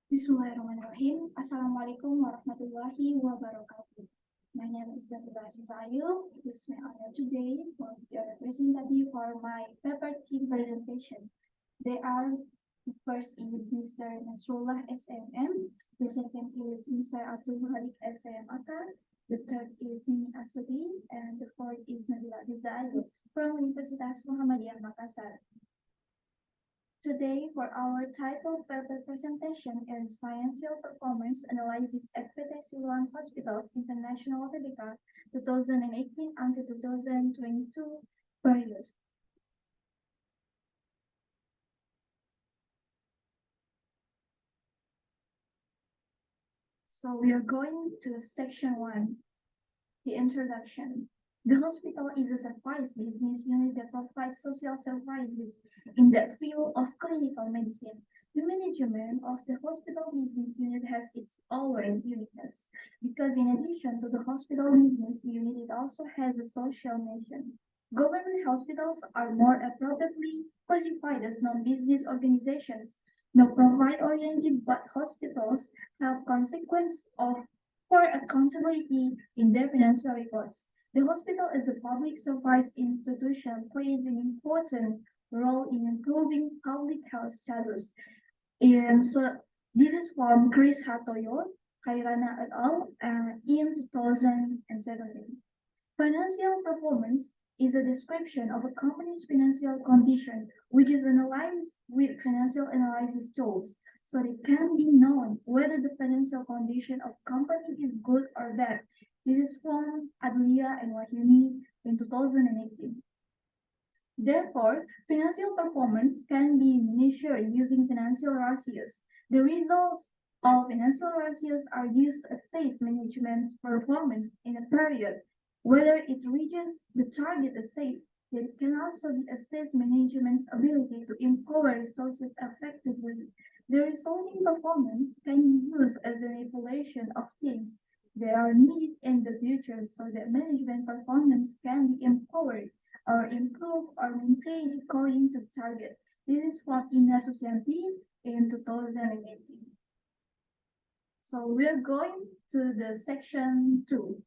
Bismillahirrahmanirrahim. Assalamualaikum warahmatullahi wabarakatuh. My name is Universitas. It is my honor today for your representative for my paper team presentation. They are the first is Mr. Nasrullah SMM, the second is Mr. Abdul Malik SM Atar, the third is Nini Astuti, and the fourth is Nabila Azizayu from Universitas Muhammadiyah Makassar. Today, for our title paper presentation is Financial Performance Analysis at PT Siloam Hospitals International Tbk 2018 until 2022 period. So we are going to section 1, the introduction. The hospital is a service business unit that provides social services in the field of clinical medicine. The management of the hospital business unit has its own uniqueness because in addition to the hospital business unit, it also has a social mission. Government hospitals are more appropriately classified as non-business organizations, not profit-oriented, but hospitals have consequence of for accountability in their financial reports. The hospital as a public service institution plays an important role in improving public health status. And so this is from Chris Hatoyo, Kairana et al. In 2017. Financial performance is a description of a company's financial condition, which is analyzed with financial analysis tools, so it can be known whether the financial condition of company is good or bad. This is from Adlia and Wahyuni in 2018. Therefore, financial performance can be measured using financial ratios. The results of financial ratios are used to assess management's performance in a period. Whether it reaches the target assessed, it can also be assessed management's ability to empower resources effectively. The resulting performance can be used as an evaluation of things that are needed in the future so that management performance can be empowered or improve or maintain according to target. This is from Ina Susanti in 2018. So we're going to the section 2.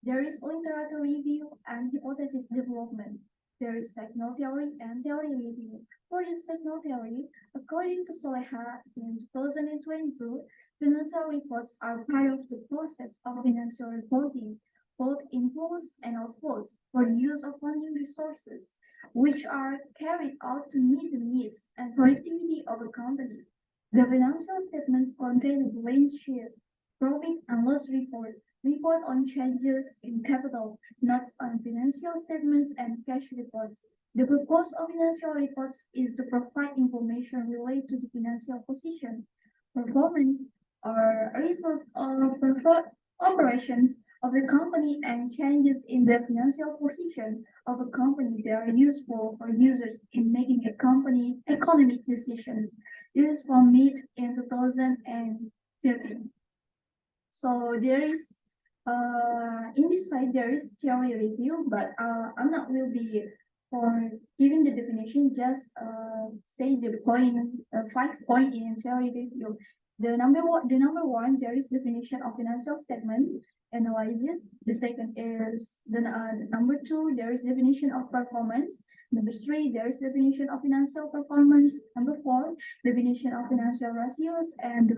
There is literature review and hypothesis development. There is signal theory and theory review. For the signal theory, according to Soleha in 2022, financial reports are part of the process of financial reporting, both inflows and outflows for the use of funding resources, which are carried out to meet the needs and productivity of a company. The financial statements contain a balance sheet, profit and loss report on changes in capital, notes on financial statements, and cash reports. The purpose of financial reports is to provide information related to the financial position, performance, or results of operations of the company and changes in the financial position of a company that are useful for users in making a company economic decisions. This is from mid in 2013. So there is in this side there is theory review, but I'm not will be for giving the definition. Just say the point 5 point in theory review. The number one there is definition of financial statement analysis. The second is the number 2 there is definition of performance. Number 3 there is definition of financial performance. Number 4 definition of financial ratios, and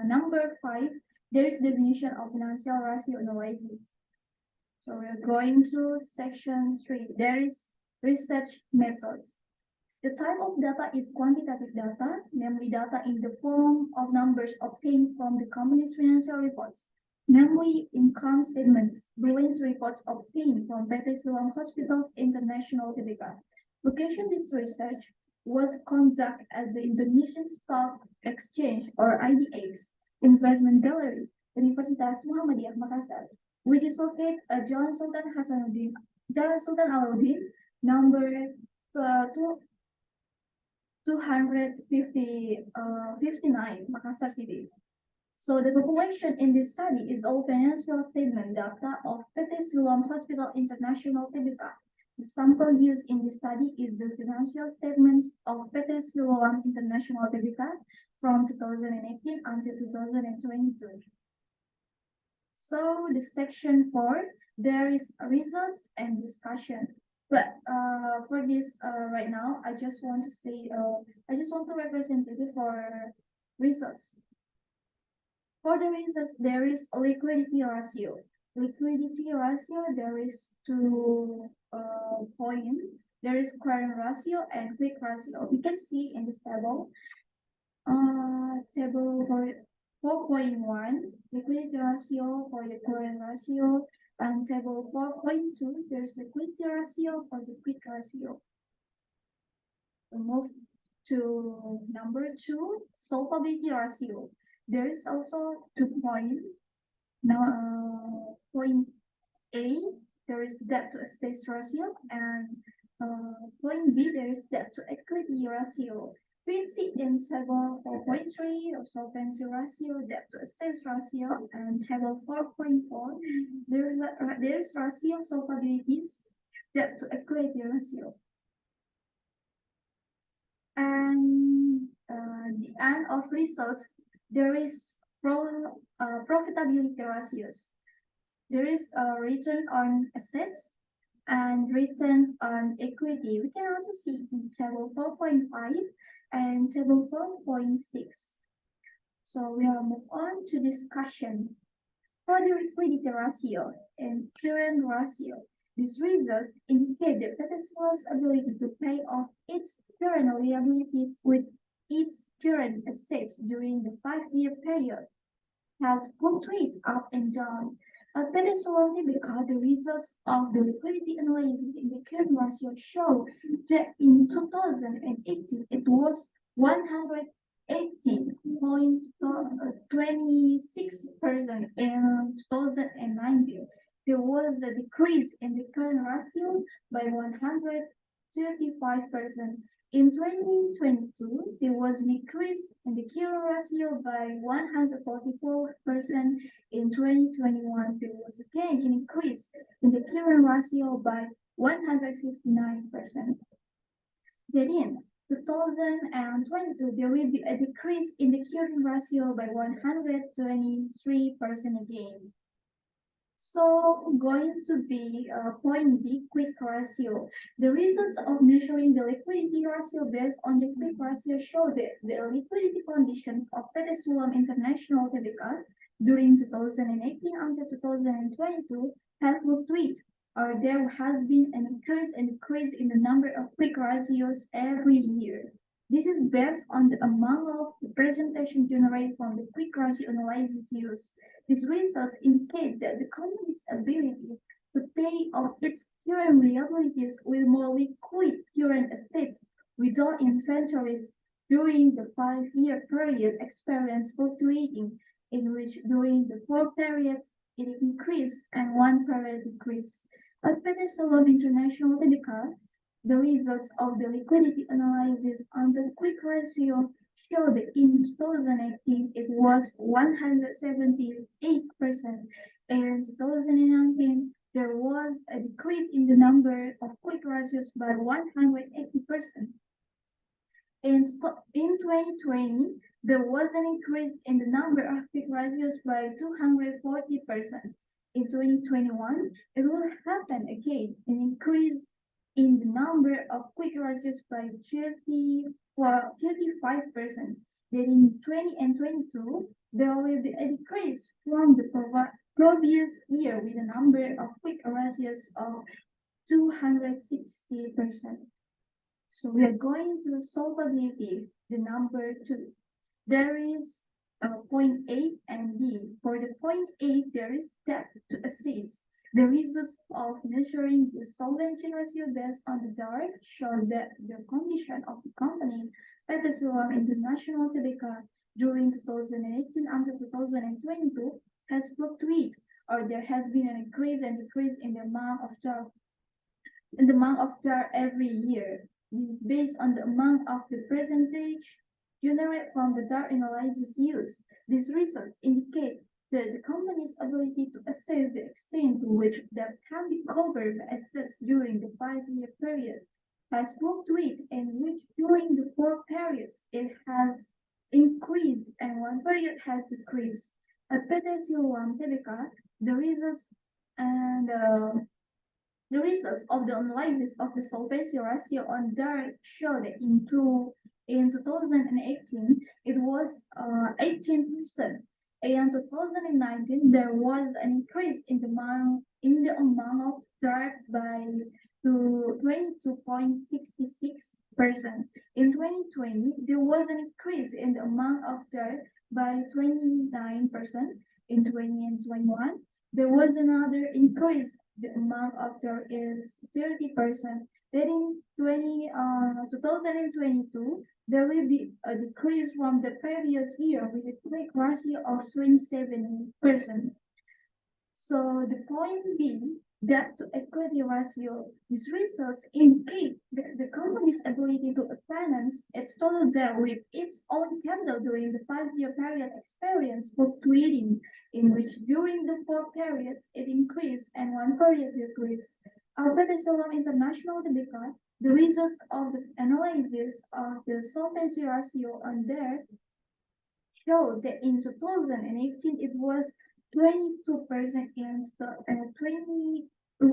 number 5 there is definition of financial ratio analysis. So we're going to section 3. There is research methods. The type of data is quantitative data, namely data in the form of numbers obtained from the company's financial reports, namely income statements, balance reports obtained from PT Siloam Hospitals International Tbk. Location this research was conducted at the Indonesian Stock Exchange or IDX Investment Gallery, Universitas Muhammadiyah Makassar, which is located at Jalan Sultan Alauddin, number 259, Makassar City. So the population in this study is all financial statement data of PT Siloam Hospital International Tbk. The sample used in the study is the financial statements of PT Siloam International Tbk from 2018 until 2022. So the section 4, there is results and discussion. But for this right now, I just want to say, I just want to represent it for results. For the results, there is a liquidity ratio. Liquidity ratio, there is two points. There is current ratio and quick ratio. We can see in this table. Table for 4.1, liquidity ratio for the current ratio, and table 4.2, there's liquidity ratio for the quick ratio. We move to number 2, solvability ratio. There is also 2 points. Now, point A, there is debt to assets ratio, and point B, there is debt to equity ratio. We see in table 4.3 of solvency ratio, debt to assets ratio, and table 4.4, there's ratio solvabilities, debt to equity ratio. And the end of results, there is profitability ratios. There is a return on assets and return on equity. We can also see in table 4.5 and table 4.6. So we will move on to discussion. For the liquidity ratio and current ratio, these results indicate that Venezuela's ability to pay off its current liabilities with its current assets during the 5-year period has fluctuated up and down. Venezuela, because the results of the liquidity analysis in the current ratio show that in 2018 it was 118.26%. In 2019, there was a decrease in the current ratio by 135%. In 2022, there was an increase in the current ratio by 144%. In 2021, there was again an increase in the current ratio by 159%. Then in 2022, there will be a decrease in the current ratio by 123% again. So going to be point B, quick ratio. The results of measuring the liquidity ratio based on the quick ratio show that the liquidity conditions of PT Sulam International Tbk during 2018 until 2022 have fluctuated, or there has been an increase and decrease in the number of quick ratios every year. This is based on the amount of the presentation generated from the quick ratio analysis used. These results indicate that the company's ability to pay off its current liabilities with more liquid current assets without inventories during the 5-year period experienced fluctuating, in which during the 4 periods it increased and 1 period decreased. At PT Sulam International Tbk, the results of the liquidity analysis on the quick ratio show that in 2018 it was 178%, and in 2019 there was a decrease in the number of quick ratios by 180%. In 2020, there was an increase in the number of quick ratios by 240%. In 2021, it will happen again, an increase in the number of quick ratios by 35%. Then in 20 and 22, there will be a decrease from the previous year with a number of quick ratios of 260%. So we are going to solvability, the number 2. There is point A and B. For the point A, there is debt to assets. The results of measuring the solvency ratio based on the DART show that the condition of the company at the Sulam International Tbk during 2018 until 2022 has fluctuated, or there has been an increase and decrease in the amount of DART every year. This is based on the amount of the percentage generated from the DART analysis used. These results indicate the company's ability to assess the extent to which debt can be covered by assets during the 5-year period has fluctuated, and which during the 4 periods it has increased and 1 period has decreased. At PTC1 TBK, the results and the results of the analysis of the solvency ratio on direct show that in 2018 it was 18%. And 2019 there was an increase in the amount of debt by to 22.66%. In 2020 there was an increase in the amount of debt by 29%. In 2021 there was another increase, the amount of debt is 30%. Then in 2022, there will be a decrease from the previous year with a quick ratio of 27%. So the point being, debt to equity ratio, these results indicate that the company's ability to finance its total debt with its own capital during the 5-year period experienced fluctuating, in which during the 4 periods it increased and 1 period decreased. Albert Salam International Debicat, the results of the analysis of the solvency ratio on debt showed that in 2018 it was 22% and 20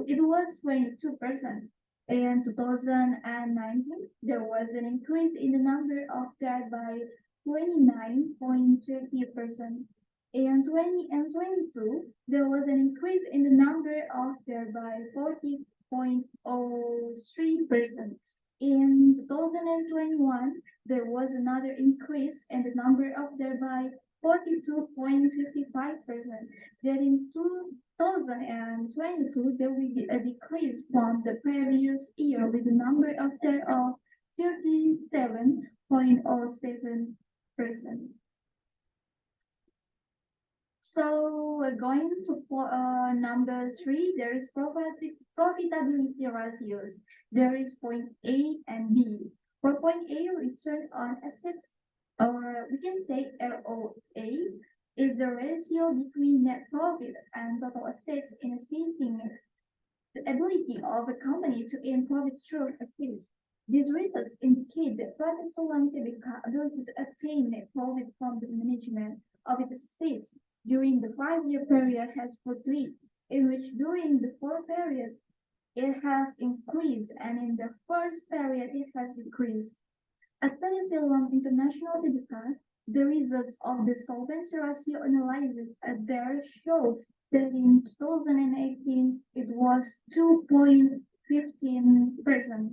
it was 22%. In 2019, there was an increase in the number of debt by 29.30%. In 2022, there was an increase in the number of debt by 40.03%. In 2021, there was another increase in the number of debt by 42.55%. Then in 2022, there will be a decrease from the previous year with a number of debt of 37.07%. So we're going to number 3. There is profitability ratios. There is point A and B. For point A, return on assets, or we can say ROA, is the ratio between net profit and total assets in assessing the ability of a company to earn profits through assets. These results indicate that Pratasolan Tbk ability to obtain net profit from the management of its assets during the 5-year period has fluctuated, in which during the 4 periods it has increased and in the first period it has decreased. At Venezuelan International Tbk, the results of the solvency ratio analysis at there show that in 2018 it was 2.15%.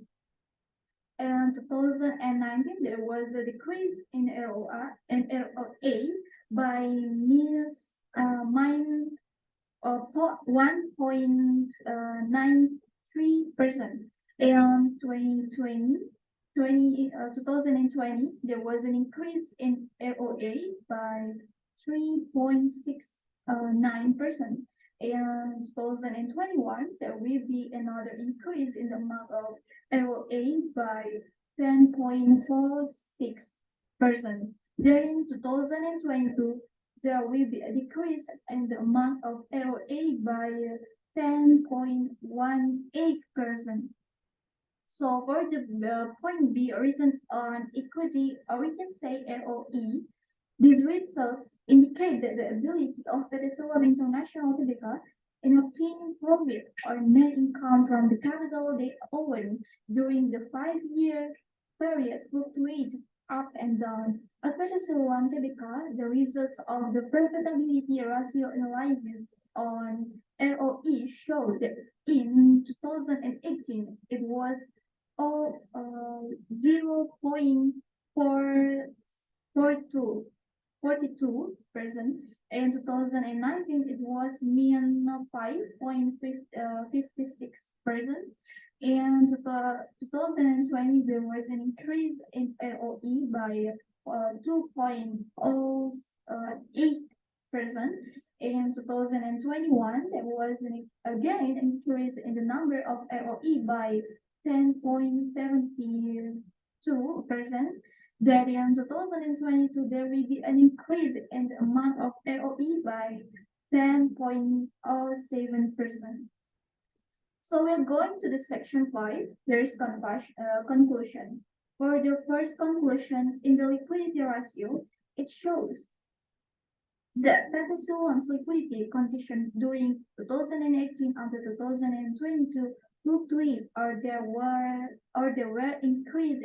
And 2019 there was a decrease in ROA and ROA by minus 1.93%. And 2020, there was an increase in ROA by 3.69%. And 2021, there will be another increase in the amount of ROA by 10.46%. During 2022, there will be a decrease in the amount of ROA by 10.18%. So for the point B, return on equity, or we can say ROE, these results indicate that the ability of Venezuela International Tbk in obtaining profit or net income from the capital they own during the 5-year period fluctuate up and down. At Venezuela Tbk, the results of the profitability ratio analysis on ROE show that in 2018 it was 0.42%. In 2019, it was min 5.56%. And 2020, there was an increase in ROE by 2.08%. In 2021, there was again an increase in the number of ROE by 10.72%. that in 2022 there will be an increase in the amount of ROE by 10.07%. So we're going to the section 5. There is conclusion. For the first conclusion, in the liquidity ratio, it shows that Venezuela's liquidity conditions during 2018 until 2022 fluctuate or there were increase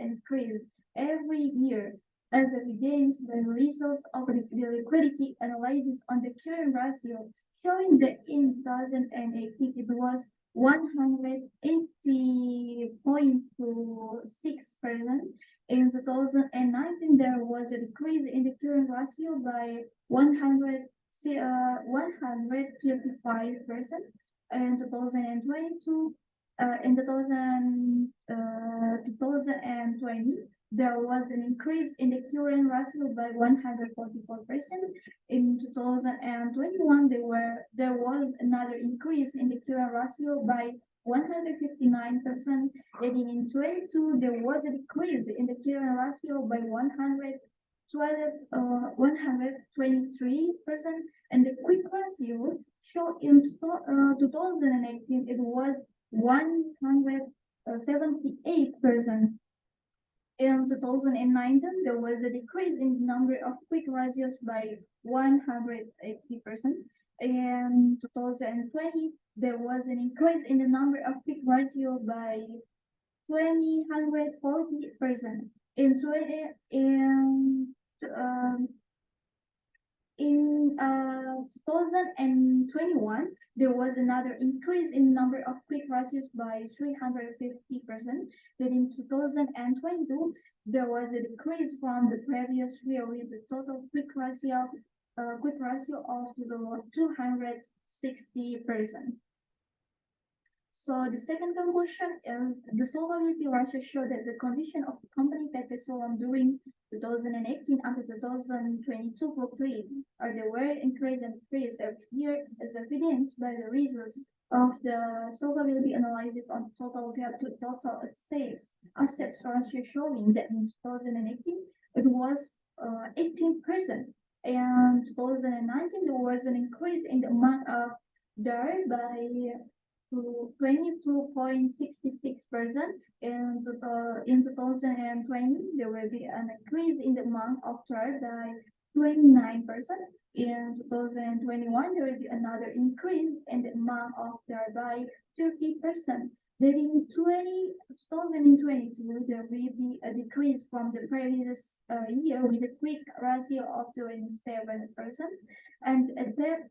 every year as evidenced by the results of the liquidity analysis on the current ratio, showing that in 2018 it was 180.26%. In 2019, there was a decrease in the current ratio by 135%. In 2022, in 2020, there was an increase in the current ratio by 144%. In 2021, there was another increase in the current ratio by 159%. And in 22, there was a decrease in the current ratio by 123%, and the quick ratio showed in 2018 it was 178%. In 2019, there was a decrease in the number of quick ratios by 180%. In 2020, there was an increase in the number of quick ratio by 240%. In 2021, there was another increase in number of quick ratios by 350%. Then in 2022, there was a decrease from the previous year with the total quick ratio of 260%. So the second conclusion is the solvability ratio showed that the condition of the company Petroleum during 2018 until 2022 fluctuate, or they were increased and decreased every year as evidenced by the results of the solvability analysis on the total debt to total assets ratio showing that in 2018 it was 18%, and 2019 there was an increase in the amount of debt by to 22.66%. In 2020, there will be an increase in the amount of charge by 29%. In 2021, there will be another increase in the amount of charge by 30%. Then in 2022, there will be a decrease from the previous year with a quick ratio of 27%, and a debt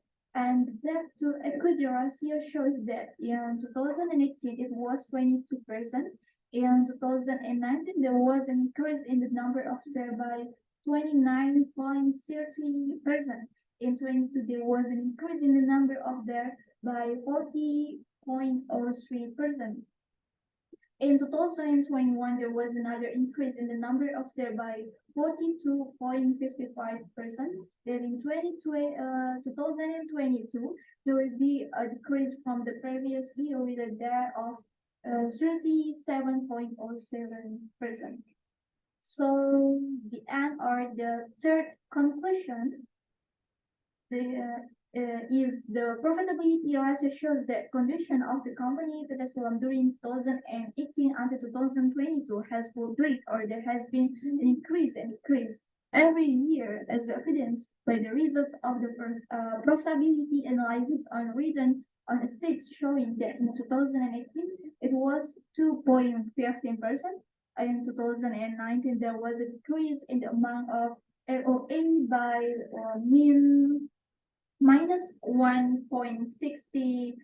to equity ratio shows that in 2018 it was 22%. In 2019 there was an increase in the number of shares by 29.30%. In 22 there was an increase in the number of shares by 40.03%. In 2021, there was another increase in the number of shares by 42.55%. Then in 2022, there will be a decrease from the previous year with a share of 37.07%. So the end or the third conclusion, is the profitability ratio shows that condition of the company Petroleum during 2018 until 2022 has fluctuated, or there has been an increase and decrease every year as evidenced by the results of the first profitability analysis on return on assets showing that in 2018 it was 2.15%. In 2019 there was a decrease in the amount of ROA by minus 1.93%.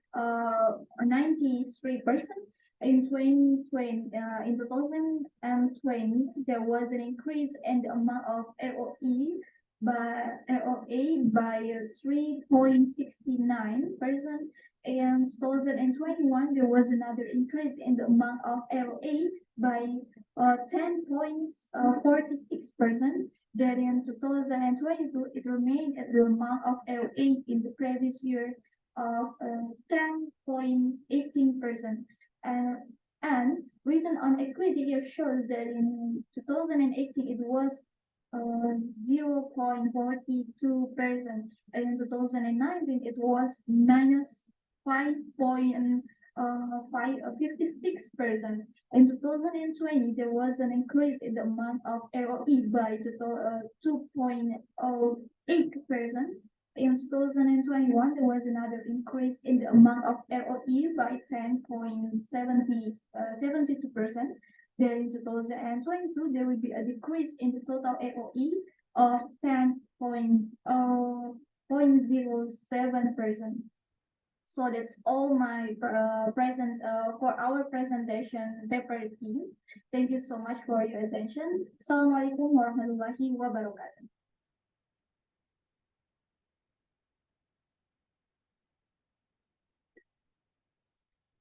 In 2020, there was an increase in the amount of ROA by 3.69%. In 2021, there was another increase in the amount of ROA by 10.46%. That in 2022, it remained at the amount of ROA in the previous year of 10.18%. And return on equity here shows that in 2018 it was 0.42%, and in 2019 it was minus 5.56%. In 2020, there was an increase in the amount of ROE by 2.08%. In 2021, there was another increase in the amount of ROE by 10.72%. Then in 2022, there will be a decrease in the total ROE of 10.07%. So that's all my present for our presentation paper team. Thank you so much for your attention. Assalamualaikum warahmatullahi wabarakatuh.